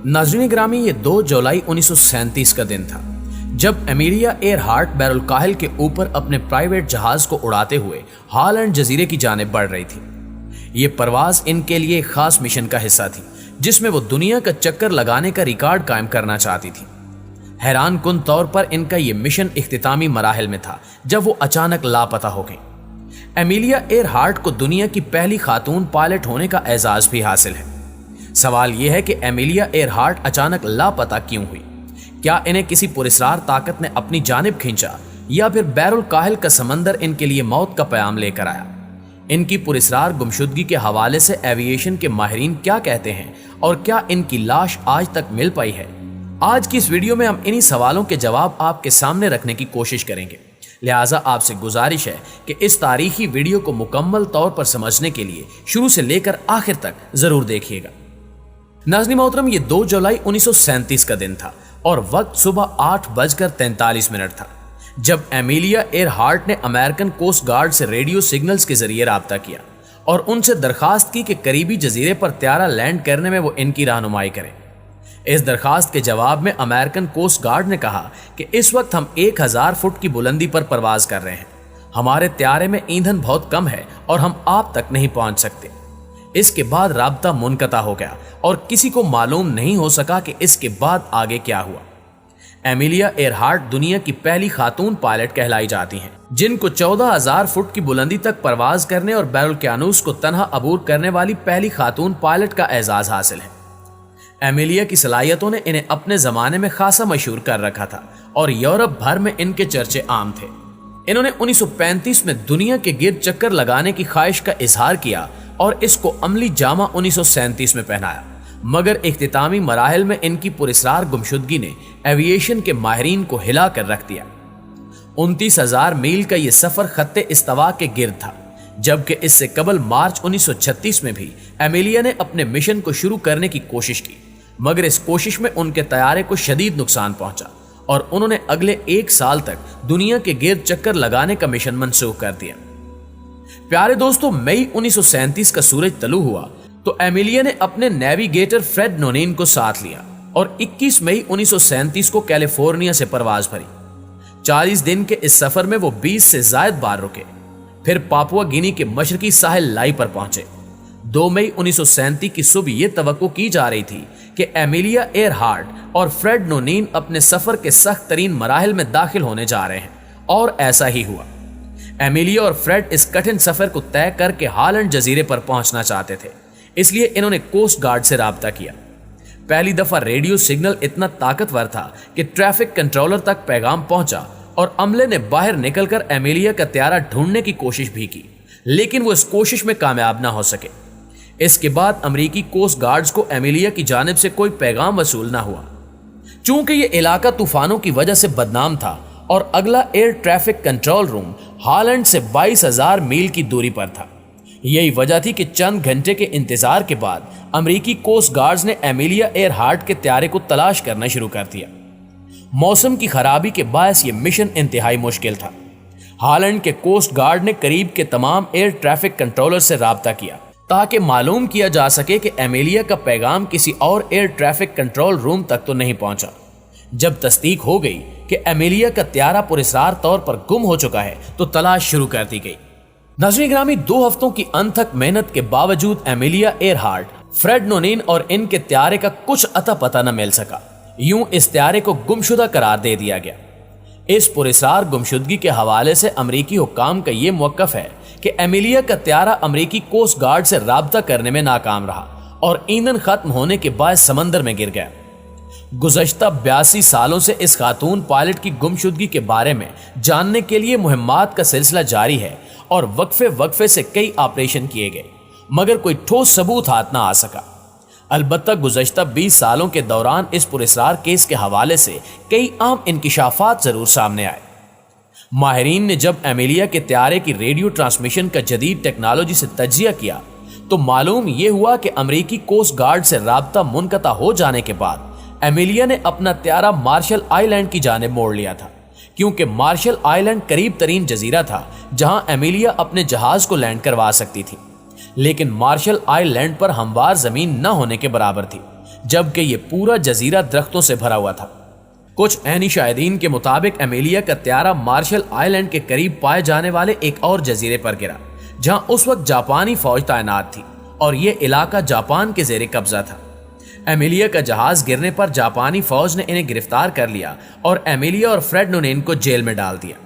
नाज़रीन ग्रामी, ये 2 जुलाई 1937 का दिन था जब एमिलिया एयरहार्ट बैरुल-काहिल के ऊपर अपने प्राइवेट जहाज को उड़ाते हुए हॉलैंड जजीरे की जानिब बढ़ रही थी। ये परवाज इनके लिए एक खास मिशन का हिस्सा थी जिसमें वो दुनिया का चक्कर लगाने का रिकॉर्ड कायम करना चाहती थी। हैरान कुन तौर पर इनका ये मिशन इख्तितामी मराहिल में था जब वो अचानक लापता हो गई। एमिलिया एयरहार्ट को दुनिया की पहली खातून पायलट होने का एजाज भी हासिल है। सवाल यह है कि एमिलिया एयरहार्ट अचानक लापता क्यों हुई? क्या इन्हें किसी पुरस्रार ताकत ने अपनी जानिब खींचा या फिर बैरुल-काहिल का समंदर इनके लिए मौत का पैगाम लेकर आया? इनकी पुरस्रार गुमशुदगी के हवाले से एविएशन के माहिरीन क्या कहते हैं और क्या इनकी लाश आज तक मिल पाई है? आज की इस वीडियो में हम इन्हीं सवालों के जवाब आपके सामने रखने की कोशिश करेंगे। लिहाजा आपसे गुजारिश है कि इस तारीखी वीडियो को मुकम्मल तौर पर समझने के लिए शुरू से लेकर आखिर तक जरूर देखिएगा। नाज़रीन मोहतरम, ये 2 जुलाई 1937 का दिन था और वक्त सुबह 8:43 था जब एमिलिया एयरहार्ट ने अमेरिकन कोस्ट गार्ड से रेडियो सिग्नल्स के जरिए राब्ता किया और उनसे दरखास्त की कि करीबी जजीरे पर त्यारा लैंड करने में वो इनकी रहनुमाई करें। इस दरखास्त के जवाब में अमेरिकन कोस्ट गार्ड ने कहा कि इस वक्त हम 1000 फुट की बुलंदी पर परवाज कर रहे हैं। हमारे त्यारे में ईंधन बहुत कम है और हम आप तक नहीं पहुंच सकते। इसके बाद राब्ता मुनक़ता हो गया और किसी को मालूम नहीं हो सका कि इसके बाद आगे क्या हुआ। एमिलिया एयरहार्ट दुनिया की पहली खातून पायलट कहलाई जाती हैं जिनको 14,000 फुट की बुलंदी तक परवाज करने और बैरुल-कानूस को तन्हा अबूर करने वाली पहली खातून पायलट का एजाज हासिल है। एमिलिया की सलाहियतों ने इन्हें अपने जमाने में खासा मशहूर कर रखा था और यूरोप भर में इनके चर्चे आम थे। इन्होंने 1935 में दुनिया के गिर्द चक्कर लगाने की ख्वाहिश का इजहार किया और इसको अमली जामा 1937 में पहनाया, मगर इख्तितामी मराहिल में इनकी पुरस्रार गुमशुदगी ने एविएशन के माहिरीन को हिला कर रख दिया। 29,000 मील का यह सफर खत्ते इस्तवा के गिर्द था, जबकि इससे कबल मार्च 1936 में भी एमिलिया ने अपने मिशन को शुरू करने की कोशिश की, मगर इस कोशिश में उनके तैयारे को शदीद नुकसान पहुंचा और उन्होंने अगले 1 साल तक दुनिया के गिर्द चक्कर लगाने का मिशन मंसूख कर दिया। प्यारे दोस्तों, मई 1937 का सूरज तलू हुआ तो एमिलिया ने अपने नेविगेटर फ्रेड नोनीन को साथ लिया और 21 मई 1937 को कैलिफोर्निया से परवाज भरी। 40 दिन के इस सफर में वो 20 से ज्यादा बार रुके, फिर पापुआ गिनी के मशरकी साहिल लाई पर पहुंचे। 2 मई 1937 की सुबह यह तवक्को की जा रही थी कि एमिलिया एयरहार्ट और फ्रेड नोनीन अपने सफर के सख्त तरीन मराहिल में दाखिल होने जा रहे हैं और ऐसा ही हुआ। एमिलिया और फ्रेड इस कठिन सफर को तय करके हॉलैंड जजीरे पर पहुंचना चाहते थे, इसलिए इन्होंने कोस्ट गार्ड से राब्ता किया। पहली दफा रेडियो सिग्नल इतना ताकतवर था कि ट्रैफिक कंट्रोलर तक पैगाम पहुंचा और अमले ने बाहर निकलकर एमिलिया का त्यारा ढूंढने की कोशिश भी की, लेकिन वो इस कोशिश में कामयाब ना हो सके। इसके बाद अमेरिकी कोस्ट गार्ड्स को एमिलिया की जानिब से कोई पैगाम वसूल ना हुआ। चूंकि ये इलाका तूफानों की वजह से बदनाम था और अगला air traffic control room Holland से 22,000 मील की दूरी पर था, यही वजह थी कि चंद घंटे के इंतजार के बाद अमेरिकी कोस्ट गार्ड्स ने एमिलिया एयरहार्ट के त्यारे को तलाश करना शुरू कर दिया। मौसम की खराबी के बायस ये मिशन इंतहाई मुश्किल था। हॉलैंड के कोस्ट गार्ड ने करीब के तमाम एयर ट्रैफिक कंट्रोलर से राब्ता किया ताकि मालूम किया जा सके कि एमिलिया का पैगाम किसी और एयर ट्रैफिक कंट्रोल रूम तक तो नहीं पहुंचा। जब तस्दीक हो गई कि एमिलिया का त्यारा पुरस्रार तौर पर गुम हो चुका है तो तलाश शुरू कर दी गई। नाज़रीन ग्रामी, 2 हफ्तों की अनथक मेहनत के बावजूद एमिलिया एयरहार्ट, फ्रेड नोनीन और इनके त्यारे का कुछ अता पता न मिल सका। यूं इस त्यारे को गुमशुदा करार दे दिया गया। इस पुरस्रार गुमशुदगी के हवाले से अमरीकी हुक्काम का यह मौक़िफ़ है कि एमिलिया का त्यारा अमरीकी कोस्ट गार्ड से राब्ता करने में नाकाम रहा और ईंधन खत्म होने के बाद समंदर में गिर गया। गुज़श्ता 82 सालों से इस खातून पायलट की गुमशुदगी के बारे में जानने के लिए मुहिम्मात का सिलसिला जारी है और वक्फे से कई ऑपरेशन किए गए, मगर कोई ठोस सबूत हाथ ना आ सका। अलबत्ता गुज़श्ता 20 सालों के दौरान इस पुरस्रार केस के हवाले से कई आम इंकिशाफात जरूर सामने आए। माहिरीन ने जब एमिलिया के त्यारे की रेडियो ट्रांसमिशन का जदीद टेक्नोलॉजी से तजिया किया तो मालूम यह हुआ कि अमरीकी कोस्ट गार्ड से राब्ता मुनक़ता हो जाने के बाद एमिलिया ने अपना त्यारा मार्शल आइलैंड की जानिब मोड़ लिया था, क्योंकि मार्शल आइलैंड करीब तरीन जजीरा था जहां एमिलिया अपने जहाज को लैंड करवा सकती थी, लेकिन मार्शल आइलैंड पर हमवार जमीन न होने के बराबर थी, जबकि ये पूरा जजीरा दरख्तों से भरा हुआ था। कुछ ऐनी शाहिदीन के मुताबिक एमेलिया का त्यारा मार्शल आइलैंड के करीब पाए जाने वाले एक और जजीरे पर गिरा, जहां उस वक्त जापानी फौज तैनात थी और ये इलाका जापान के जेरे कब्जा था। एमेलिया का जहाज गिरने पर जापानी फौज ने इन्हें गिरफ्तार कर लिया और एमेलिया और फ्रेड नोनेन को जेल में डाल दिया।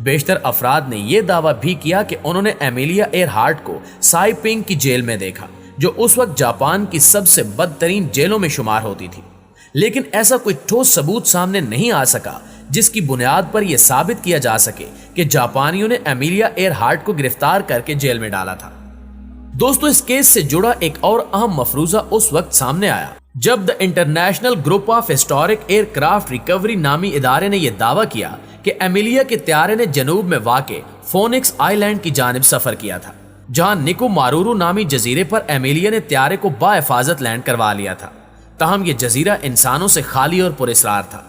बेशतर अफराद ने यह दावा भी किया कि उन्होंने एमेलिया एयरहार्ट को साइपिंग की जेल में देखा, जो उस वक्त जापान की सबसे बदतरीन जेलों में शुमार होती थी। लेकिन ऐसा कोई ठोस सबूत सामने नहीं आ सका जिसकी बुनियाद पर यह साबित किया जा सके कि जापानियों ने एमेलिया एयरहार्ट को गिरफ्तार करके जेल में डाला था। दोस्तों, इस केस से जुड़ा एक और अहम मफरूजा उस वक्त सामने आया जब the international group of historic aircraft recovery नामी इदारे ने यह दावा किया कि एमेलिया के त्यारे ने जनूब में वाक़े फोनिक्स आइलैंड की जानिब सफर किया था, जहां निको मारूरू नामी जजीरे पर एमेलिया ने त्यारे को बाहिफाजत लैंड करवा लिया था। ताहम यह जजीरा इंसानों से खाली और पुरस्रार था।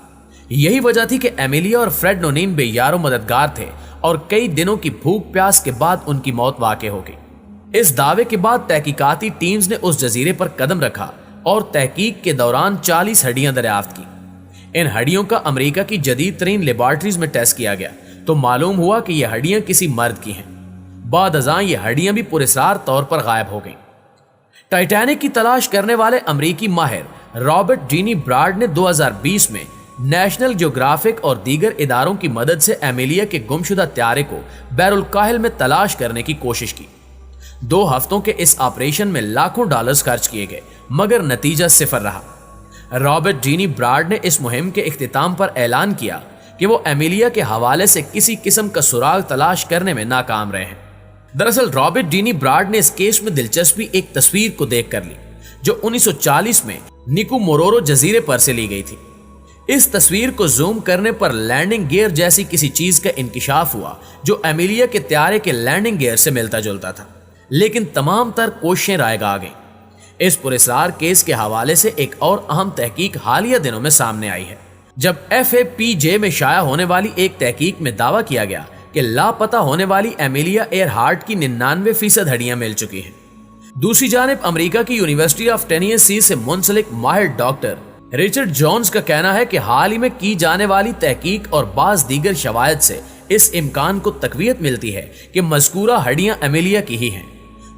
यही वजह थी कि एमेलिया और फ्रेड नोनेन बेयारो मददगार थे और कई दिनों की भूख प्यास के बाद उनकी मौत वाक़े हो गई। इस दावे के बाद तहकीकाती टीम्स ने उस जजीरे पर कदम रखा और तहकीक के दौरान 40 हड्डियां दरियाफ्त की। इन हड्डियों का अमेरिका की जदीद तरीन लेबॉर्ट्रीज में टेस्ट किया गया तो मालूम हुआ कि यह हड्डियां किसी मर्द की हैं। बाद अज़ां ये हड्डियां भी पुरस्रार तौर पर गायब हो गईं। टाइटैनिक की तलाश करने वाले अमरीकी माहिर रॉबर्ट डीनी ब्राड ने 2020 में नेशनल ज्योग्राफिक और दीगर इदारों की मदद से एमेलिया के गुमशुदा त्यारे को बैरुल काहिल में तलाश करने की कोशिश की। 2 हफ्तों के इस ऑपरेशन में लाखों डॉलर्स खर्च किए गए, मगर नतीजा सिफर रहा। रॉबर्ट डीनी ब्राड ने इस मुहिम के इख्तिताम पर ऐलान किया कि वो एमेलिया के हवाले से किसी किस्म का सुराग तलाश करने में नाकाम रहे हैं। दरअसल रॉबर्ट डीनी ब्राड ने इस केस में दिलचस्पी एक तस्वीर को देख कर ली जो 1940 में निको मोरोरो जजीरे पर से ली गई थी। इस तस्वीर को जूम करने पर लैंडिंग गियर जैसी किसी चीज का इंकिशाफ हुआ जो एमेलिया के त्यारे के लैंडिंग गियर से मिलता जुलता था, लेकिन तमाम तर कोशिशें रायगा आ गईं। इस पुरस्कार केस के हवाले से एक और अहम तहकीक हालिया दिनों में सामने आई है, जब FAPJ में शाया होने वाली एक तहकीक में दावा किया गया कि लापता होने वाली एमेलिया एयरहार्ट की 99% हड्डियां मिल चुकी हैं। दूसरी जानिब अमेरिका की यूनिवर्सिटी ऑफ टेनेसी से मुंसलिक माहिर डॉक्टर रिचर्ड जॉन्स का कहना है कि हाल ही में की जाने वाली तहकीक और बाज दीगर शवायद से इस इम्कान को तकवीयत मिलती है कि मज़कूरा हड्डियां एमेलिया की ही हैं।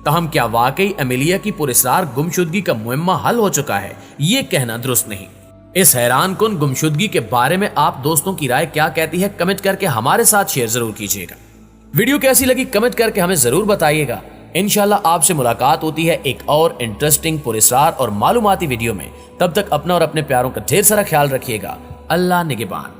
ताहम क्या वाकई एमेलिया की पुरस्रार गुमशुदगी का मुअम्मा हल हो चुका है, ये कहना दुरुस्त नहीं। इस हैरान कुन गुमशुदगी के बारे में आप दोस्तों की राय क्या कहती है, कमेंट करके हमारे साथ शेयर जरूर कीजिएगा। वीडियो कैसी लगी कमेंट करके हमें जरूर बताइएगा। इंशाल्लाह आपसे मुलाकात होती है एक और इंटरेस्टिंग पुरस्कार और मालूमाती वीडियो में। तब तक अपना और अपने प्यारों का ढेर सारा ख्याल रखिएगा। अल्लाह निगहबान।